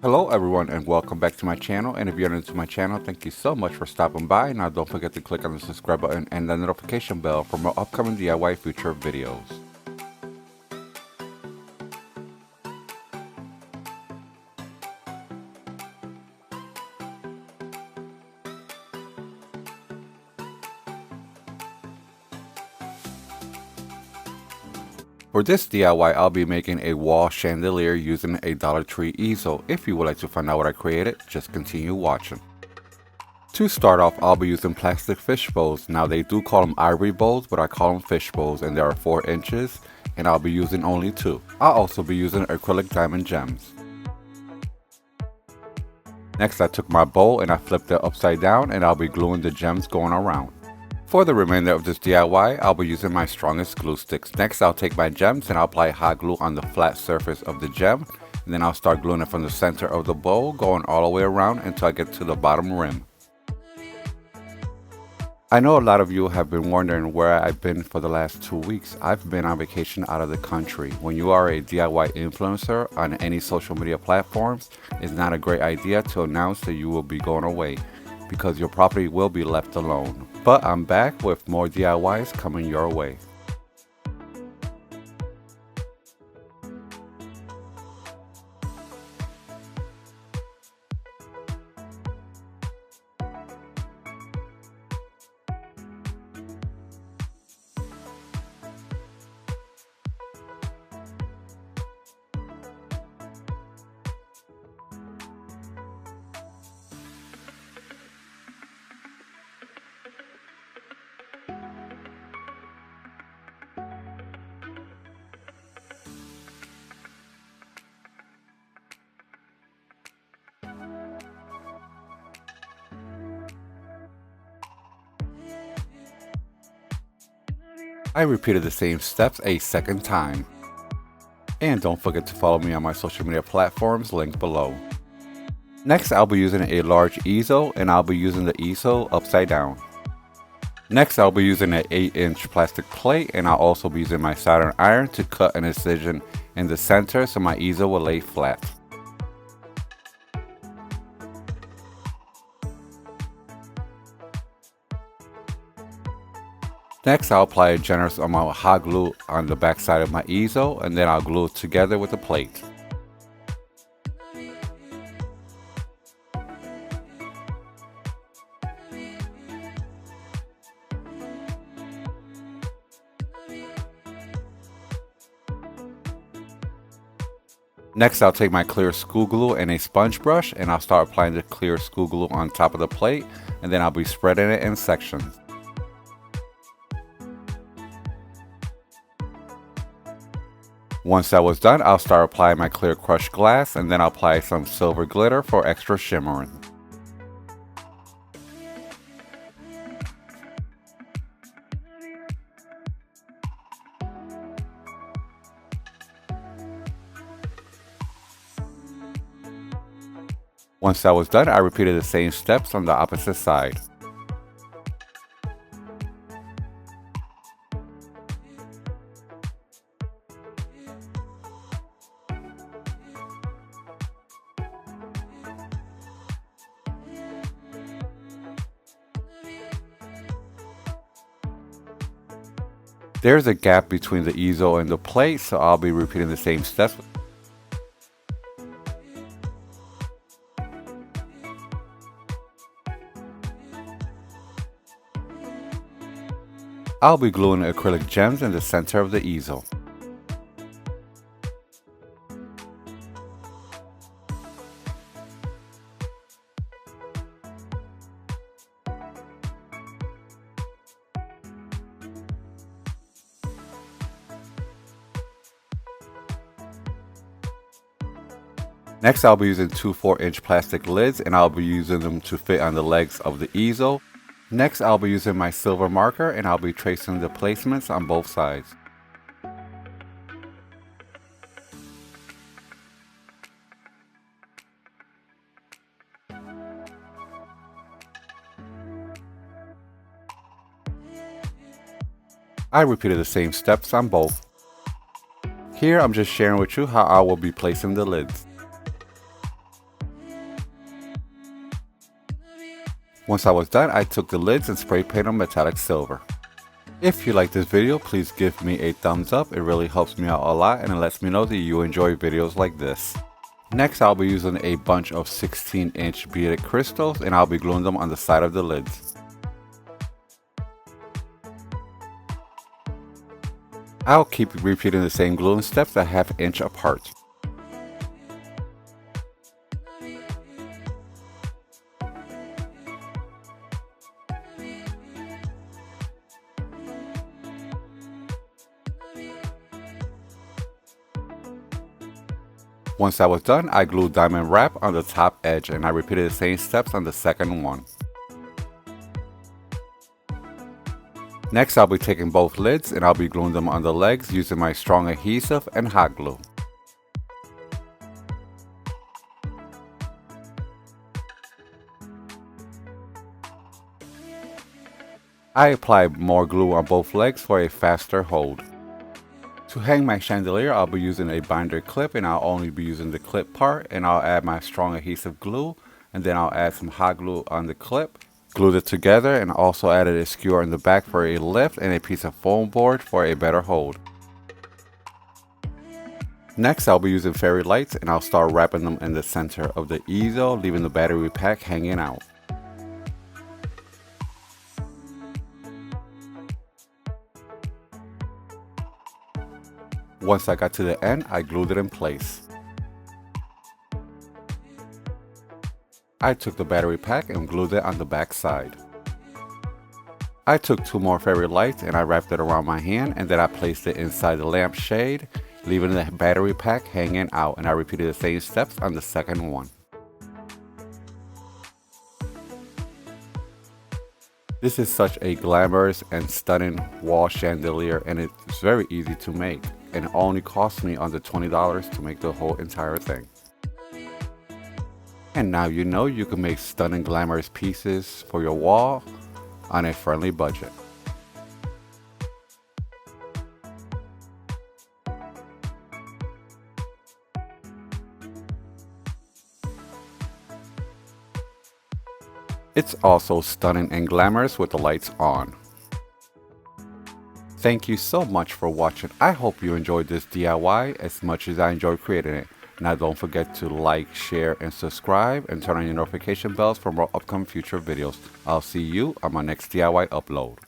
Hello everyone and welcome back to my channel, and if you're new to my channel, thank you so much for stopping by. Now don't forget to click on the subscribe button and the notification bell for more upcoming DIY future videos. For this DIY, I'll be making a wall chandelier using a Dollar Tree easel. If you would like to find out what I created, just continue watching. To start off, I'll be using plastic fish bowls. Now they do call them ivory bowls, but I call them fish bowls, and they are 4 inches, and I'll be using only 2. I'll also be using acrylic diamond gems. Next, I took my bowl and I flipped it upside down, and I'll be gluing the gems going around. For the remainder of this DIY, I'll be using my strongest glue sticks. Next, I'll take my gems and I'll apply hot glue on the flat surface of the gem. And then I'll start gluing it from the center of the bowl, going all the way around until I get to the bottom rim. I know a lot of you have been wondering where I've been for the last 2 weeks. I've been on vacation out of the country. When you are a DIY influencer on any social media platforms, it's not a great idea to announce that you will be going away, because your property will be left alone. But I'm back with more DIYs coming your way. I repeated the same steps a second time. And don't forget to follow me on my social media platforms linked below. Next, I'll be using a large easel, and I'll be using the easel upside down. Next, I'll be using an 8-inch plastic plate, and I'll also be using my soldering iron to cut an incision in the center so my easel will lay flat. Next, I'll apply a generous amount of hot glue on the back side of my easel, and then I'll glue it together with the plate. Next, I'll take my clear school glue and a sponge brush, and I'll start applying the clear school glue on top of the plate, and then I'll be spreading it in sections. Once that was done, I'll start applying my clear crushed glass, and then I'll apply some silver glitter for extra shimmering. Once that was done, I repeated the same steps on the opposite side. There's a gap between the easel and the plate, so I'll be repeating the same steps. I'll be gluing acrylic gems in the center of the easel. Next, I'll be using 2 4-inch plastic lids, and I'll be using them to fit on the legs of the easel. Next, I'll be using my silver marker, and I'll be tracing the placements on both sides. I repeated the same steps on both. Here I'm just sharing with you how I will be placing the lids. Once I was done, I took the lids and spray painted them metallic silver. If you like this video, please give me a thumbs up. It really helps me out a lot and it lets me know that you enjoy videos like this. Next, I'll be using a bunch of 16-inch beaded crystals and I'll be gluing them on the side of the lids. I'll keep repeating the same gluing steps a ½ inch apart. Once that was done, I glued diamond wrap on the top edge and I repeated the same steps on the second one. Next, I'll be taking both lids and I'll be gluing them on the legs using my strong adhesive and hot glue. I apply more glue on both legs for a faster hold. To hang my chandelier, I'll be using a binder clip and I'll only be using the clip part, and I'll add my strong adhesive glue and then I'll add some hot glue on the clip. Glued it together and also added a skewer in the back for a lift and a piece of foam board for a better hold. Next, I'll be using fairy lights and I'll start wrapping them in the center of the easel, leaving the battery pack hanging out. Once I got to the end, I glued it in place. I took the battery pack and glued it on the back side. I took 2 more fairy lights and I wrapped it around my hand and then I placed it inside the lamp shade, leaving the battery pack hanging out, and I repeated the same steps on the second one. This is such a glamorous and stunning wall chandelier and it's very easy to make, and it only cost me under $20 to make the whole entire thing. And now you know you can make stunning glamorous pieces for your wall on a friendly budget. It's also stunning and glamorous with the lights on. Thank you so much for watching. I hope you enjoyed this DIY as much as I enjoyed creating it. Now don't forget to like, share, and subscribe, and turn on your notification bells for more upcoming future videos. I'll see you on my next DIY upload.